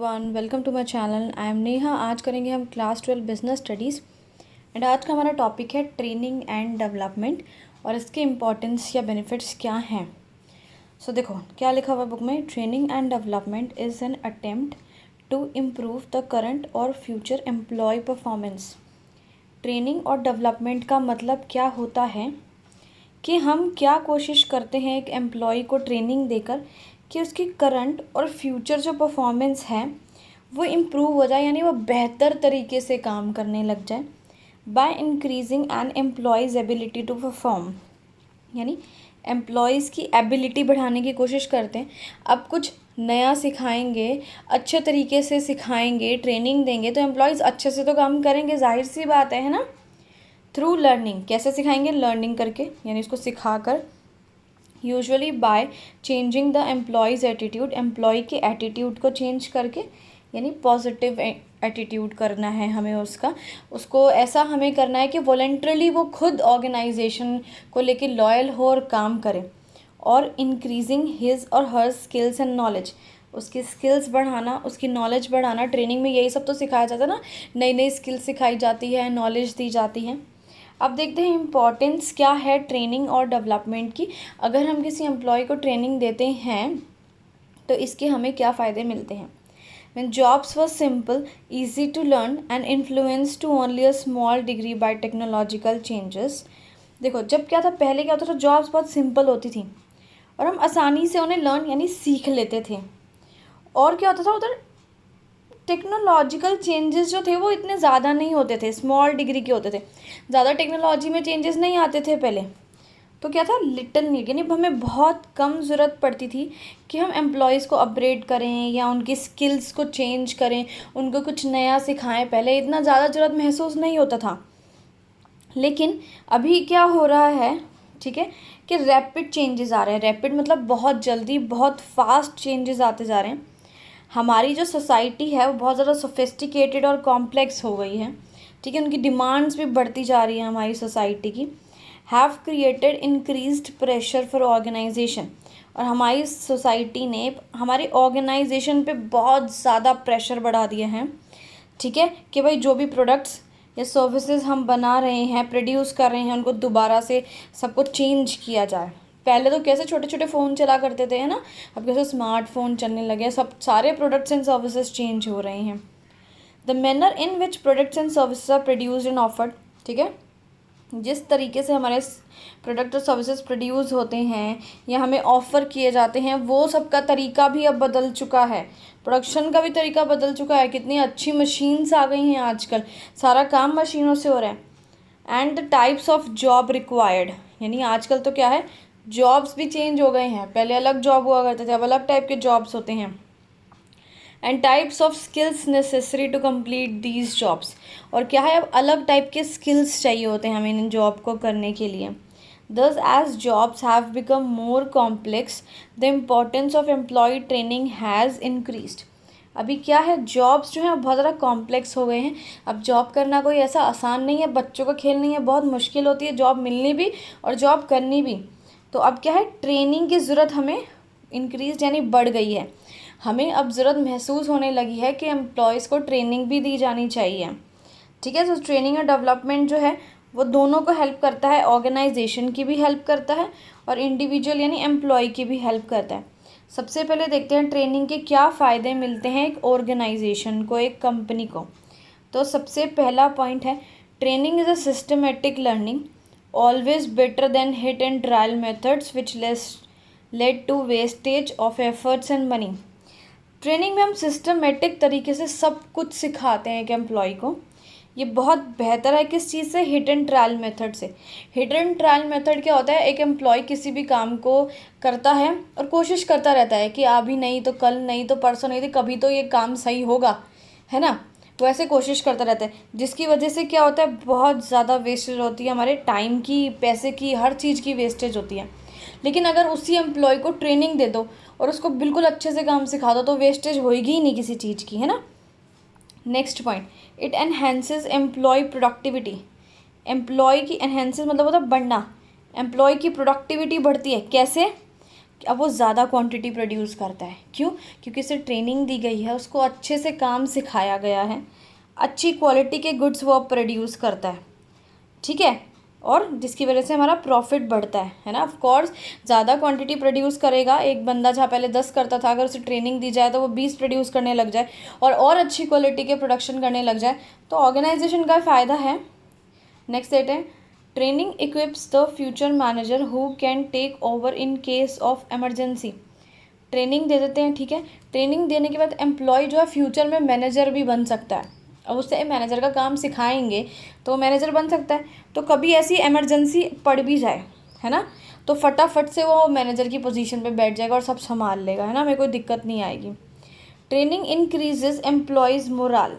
One welcome to my channel. I am Neha. आज करेंगे हम क्लास 12 बिजनेस स्टडीज़ एंड आज का हमारा टॉपिक है ट्रेनिंग एंड डेवलपमेंट और इसके इम्पॉर्टेंस या बेनिफिट्स क्या हैं। सो देखो क्या लिखा हुआ बुक में, training and development is an attempt to improve the current और फ्यूचर एम्प्लॉय परफॉर्मेंस। ट्रेनिंग और डेवलपमेंट का मतलब क्या होता है कि हम क्या कोशिश करते हैं एक एम्प्लॉय को ट्रेनिंग देकर कि उसकी करंट और फ्यूचर जो परफॉर्मेंस है वो इम्प्रूव हो जाए, यानी वो बेहतर तरीके से काम करने लग जाए by increasing an employee's ability to perform. यानी एम्प्लॉयज़ की एबिलिटी बढ़ाने की कोशिश करते हैं। अब कुछ नया सिखाएंगे, अच्छे तरीके से सिखाएंगे, ट्रेनिंग देंगे तो एम्प्लॉयज़ अच्छे से तो काम करेंगे, जाहिर सी बात है ना। थ्रू लर्निंग, कैसे सिखाएंगे? लर्निंग करके, यानी इसको सिखाकर। Usually by changing the employees attitude, employee के एटीट्यूड को चेंज करके, यानी पॉजिटिव एटीट्यूड करना है हमें उसको ऐसा हमें करना है कि वॉलंटरली वो खुद ऑर्गेनाइजेशन को लेके लॉयल हो और काम करे। और इंक्रीजिंग हिज और हर स्किल्स एंड नॉलेज, उसकी स्किल्स बढ़ाना, उसकी नॉलेज बढ़ाना। ट्रेनिंग में यही सब तो सिखाया जाता है ना, नई नई स्किल्स सिखाई जाती है, नॉलेज दी जाती है। अब देखते हैं इम्पॉर्टेंस क्या है ट्रेनिंग और डेवलपमेंट की। अगर हम किसी एम्प्लॉय को ट्रेनिंग देते हैं तो इसके हमें क्या फ़ायदे मिलते हैं। When jobs were simple, easy to learn and influenced to only a small degree by technological changes। देखो जब क्या था, पहले क्या होता था, जॉब्स बहुत सिंपल होती थी और हम आसानी से उन्हें लर्न यानी सीख लेते थे। और क्या होता था उधर, टेक्नोलॉजिकल चेंजेस जो थे वो इतने ज़्यादा नहीं होते थे, स्मॉल डिग्री के होते थे, ज़्यादा टेक्नोलॉजी में चेंजेस नहीं आते थे पहले। तो क्या था, लिटिल नीड, यानी हमें बहुत कम ज़रूरत पड़ती थी कि हम एम्प्लॉयज़ को अपग्रेड करें या उनकी स्किल्स को चेंज करें, उनको कुछ नया सिखाएं। पहले इतना ज़्यादा ज़रूरत महसूस नहीं होता था। लेकिन अभी क्या हो रहा है, ठीक है, कि रैपिड चेंजेस आ रहे हैं। रैपिड मतलब बहुत जल्दी, बहुत फास्ट चेंजेस आते जा रहे हैं। हमारी जो सोसाइटी है वो बहुत ज़्यादा सोफिस्टिकेटेड और कॉम्प्लेक्स हो गई है, ठीक है, उनकी डिमांड्स भी बढ़ती जा रही है हमारी सोसाइटी की। Have created increased pressure for organization, और हमारी सोसाइटी ने हमारी ऑर्गेनाइजेशन पे बहुत ज़्यादा प्रेशर बढ़ा दिया है, ठीक है, कि भाई जो भी प्रोडक्ट्स या सर्विसेज हम बना रहे हैं, प्रोड्यूस कर रहे हैं, उनको दोबारा से सबको चेंज किया जाए। पहले तो कैसे छोटे छोटे फ़ोन चला करते थे, है ना, अब कैसे स्मार्टफोन चलने लगे, सब सारे प्रोडक्ट्स एंड सर्विसेज चेंज हो रहे हैं। The manner in which products and services are produced and offered, ठीक है, जिस तरीके से हमारे प्रोडक्ट और सर्विसेज प्रोड्यूस होते हैं या हमें ऑफ़र किए जाते हैं, वो सब का तरीका भी अब बदल चुका है। प्रोडक्शन का भी तरीका बदल चुका है। कितनी अच्छी मशीन्स आ गई हैं आजकल, सारा काम मशीनों से हो रहा है। And the types of job required, यानी आजकल तो क्या है, जॉब्स भी चेंज हो गए हैं। पहले अलग जॉब हुआ करते थे, अब अलग टाइप के जॉब्स होते हैं। And types of skills necessary to complete these jobs, और क्या है, अब अलग टाइप के स्किल्स चाहिए होते हैं हमें इन जॉब को करने के लिए। Thus, as jobs have become more complex, the importance of employee training has increased। अभी क्या है, जॉब्स जो हैं बहुत ज़्यादा कॉम्प्लेक्स हो गए हैं। अब जॉब करना कोई ऐसा आसान नहीं है, बच्चों का खेल नहीं है, बहुत मुश्किल होती है जॉब मिलनी भी और जॉब करनी भी। तो अब क्या है, ट्रेनिंग की ज़रूरत हमें इंक्रीज यानी बढ़ गई है। हमें अब ज़रूरत महसूस होने लगी है कि एम्प्लॉयज़ को ट्रेनिंग भी दी जानी चाहिए, ठीक है। तो ट्रेनिंग और डेवलपमेंट जो है वो दोनों को हेल्प करता है, ऑर्गेनाइजेशन की भी हेल्प करता है और इंडिविजुअल यानी एम्प्लॉय की भी हेल्प करता है। सबसे पहले देखते हैं ट्रेनिंग के क्या फ़ायदे मिलते हैं एक ऑर्गेनाइजेशन को, एक कंपनी को। तो सबसे पहला पॉइंट है, training is a systematic learning always better than hit and trial methods which led to wastage of efforts and money. Training में हम सिस्टमेटिक तरीके से सब कुछ सिखाते हैं एक एम्प्लॉय को। ये बहुत बेहतर है किस चीज़ से, हिट एंड ट्रायल मेथड से। हिट एंड ट्रायल मेथड क्या होता है, एक एम्प्लॉय किसी भी काम को करता है और कोशिश करता रहता है कि अभी नहीं तो कल, नहीं तो परसों, नहीं तो कभी तो ये काम सही होगा, है ना। वो ऐसे कोशिश करता रहता है, जिसकी वजह से क्या होता है, बहुत ज़्यादा वेस्टेज होती है, हमारे टाइम की, पैसे की, हर चीज़ की वेस्टेज होती है। लेकिन अगर उसी एम्प्लॉय को ट्रेनिंग दे दो और उसको बिल्कुल अच्छे से काम सिखा दो तो वेस्टेज होएगी ही नहीं किसी चीज़ की, है ना। Next point, it enhances employee productivity. Employee की एनहेंसेस मतलब होता है बढ़ना, एम्प्लॉय की प्रोडक्टिविटी बढ़ती है। कैसे? अब वो ज़्यादा क्वांटिटी प्रोड्यूस करता है। क्यों? क्योंकि उसे ट्रेनिंग दी गई है, उसको अच्छे से काम सिखाया गया है, अच्छी क्वालिटी के गुड्स वो अब प्रोड्यूस करता है, ठीक है, और जिसकी वजह से हमारा प्रॉफिट बढ़ता है ना। ऑफ कोर्स ज़्यादा क्वांटिटी प्रोड्यूस करेगा, एक बंदा जहाँ पहले 10 करता था, अगर उसे ट्रेनिंग दी जाए तो वो 20 प्रोड्यूस करने लग जाए और अच्छी क्वालिटी के प्रोडक्शन करने लग जाए, तो ऑर्गेनाइजेशन का फ़ायदा है। नेक्स्ट देते हैं, training equips the future manager who can take over in case of emergency. Training दे देते हैं, ठीक है, ट्रेनिंग देने के बाद एम्प्लॉय जो है फ्यूचर में मैनेजर भी बन सकता है। अब उससे मैनेजर का काम सिखाएंगे तो मैनेजर बन सकता है। तो कभी ऐसी इमरजेंसी पड़ भी जाए, है ना, तो फटाफट से वो मैनेजर की पोजीशन पे बैठ जाएगा और सब संभाल लेगा, है ना, हमें कोई दिक्कत नहीं आएगी। Training increases employees morale.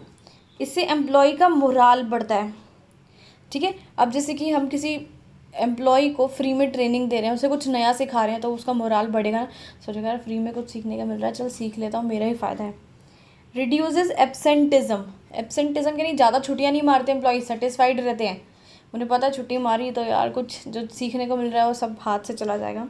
इससे एम्प्लॉय का मोराल बढ़ता है, ठीक है। अब जैसे कि हम किसी एम्प्लॉय को फ्री में ट्रेनिंग दे रहे हैं, उसे कुछ नया सिखा रहे हैं, तो उसका मोराल बढ़ेगा ना, सोचेगा यार फ्री में कुछ सीखने का मिल रहा है, चल सीख लेता हूँ, मेरा ही फ़ायदा है। Reduces absenteeism. एब्सेंटिज्म के नहीं, ज़्यादा छुट्टियाँ नहीं मारते एम्प्लॉय, सेटिस्फाइड रहते हैं, उन्हें पता है छुट्टी मारी तो यार कुछ जो सीखने को मिल रहा है वो सब हाथ से चला जाएगा।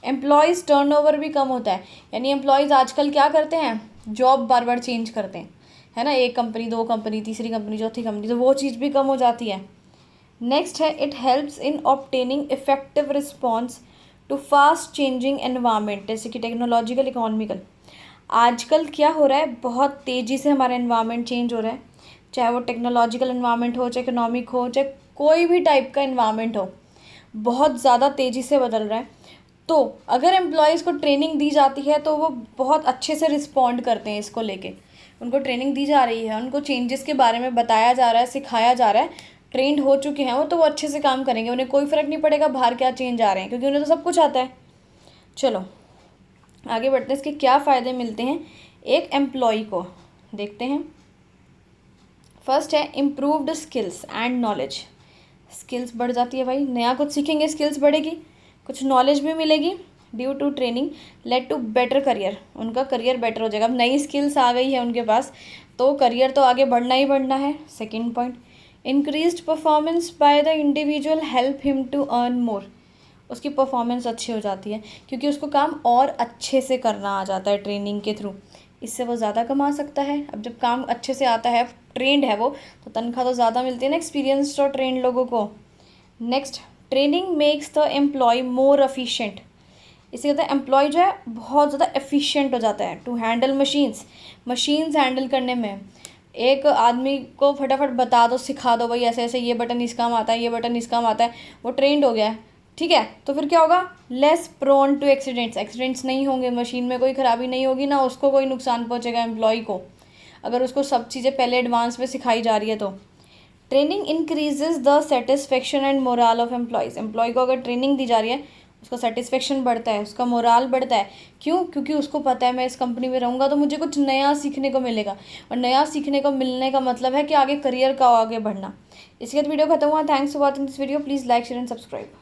एम्प्लॉयज़ टर्नओवर भी कम होता है, यानी एम्प्लॉयज़ आजकल क्या करते हैं, जॉब बार बार चेंज करते हैं, है ना, एक कंपनी, दो कंपनी, तीसरी कंपनी, चौथी कंपनी, तो वो चीज़ भी कम हो जाती है। नेक्स्ट है, it helps in obtaining effective response to fast changing environment, जैसे कि टेक्नोलॉजिकल, इकोनॉमिकल। आजकल क्या हो रहा है, बहुत तेज़ी से हमारा एनवायरनमेंट चेंज हो रहा है, चाहे वो टेक्नोलॉजिकल एनवायरनमेंट हो, चाहे इकोनॉमिक हो, चाहे कोई भी टाइप का एनवायरनमेंट हो, बहुत ज़्यादा तेज़ी से बदल रहा है। तो अगर एम्प्लॉयज़ को ट्रेनिंग दी जाती है तो वो बहुत अच्छे से रिस्पॉन्ड करते हैं इसको लेके। उनको ट्रेनिंग दी जा रही है, उनको चेंजेस के बारे में बताया जा रहा है, सिखाया जा रहा है, ट्रेंड हो चुके हैं वो, तो वो अच्छे से काम करेंगे, उन्हें कोई फ़र्क नहीं पड़ेगा बाहर क्या चेंज आ रहे हैं, क्योंकि उन्हें तो सब कुछ आता है। चलो आगे बढ़ते हैं, इसके क्या फ़ायदे मिलते हैं एक एम्प्लॉय को, देखते हैं। फर्स्ट है improved skills and knowledge. Skills बढ़ जाती है भाई, नया कुछ सीखेंगे, स्किल्स बढ़ेगी, कुछ नॉलेज भी मिलेगी। Due to training led to better career, उनका करियर बेटर हो जाएगा। अब नई स्किल्स आ गई है उनके पास, तो करियर तो आगे बढ़ना ही बढ़ना है। Second point, increased performance by the individual help him to earn more. उसकी परफॉर्मेंस अच्छी हो जाती है क्योंकि उसको काम और अच्छे से करना आ जाता है ट्रेनिंग के थ्रू, इससे वो ज़्यादा कमा सकता है। अब जब काम अच्छे से आता है, ट्रेंड है वो, तो तनख्वाह तो ज़्यादा मिलती है ना एक्सपीरियंस्ड और ट्रेंड लोगों को। Next, training makes the employee more efficient. इसी कहते हैं एम्प्लॉय जो है बहुत ज़्यादा एफिशिएंट हो जाता है। टू हैंडल मशीन्स हैंडल करने में, एक आदमी को फटाफट बता दो, सिखा दो, भाई ऐसे ऐसे ये बटन इस काम आता है, ये बटन इस काम आता है, वो ट्रेंड हो गया है, ठीक है, तो फिर क्या होगा, लेस प्रोन टू एक्सीडेंट्स नहीं होंगे, मशीन में कोई ख़राबी नहीं होगी, ना उसको कोई नुकसान पहुंचेगा एम्प्लॉय को, अगर उसको सब चीज़ें पहले एडवांस में सिखाई जा रही है तो। Training increases the satisfaction and morale of employees. Employee को अगर ट्रेनिंग दी जा रही है, उसका सेटिस्फेक्शन बढ़ता है, उसका मोराल बढ़ता है। क्यों? क्योंकि उसको पता है मैं इस कंपनी में रहूँगा तो मुझे कुछ नया सीखने को मिलेगा, और नया सीखने को मिलने का मतलब है कि आगे करियर का आगे बढ़ना। इसके बाद वीडियो खत्म हुआ। Thanks for watching this video, please like share and subscribe.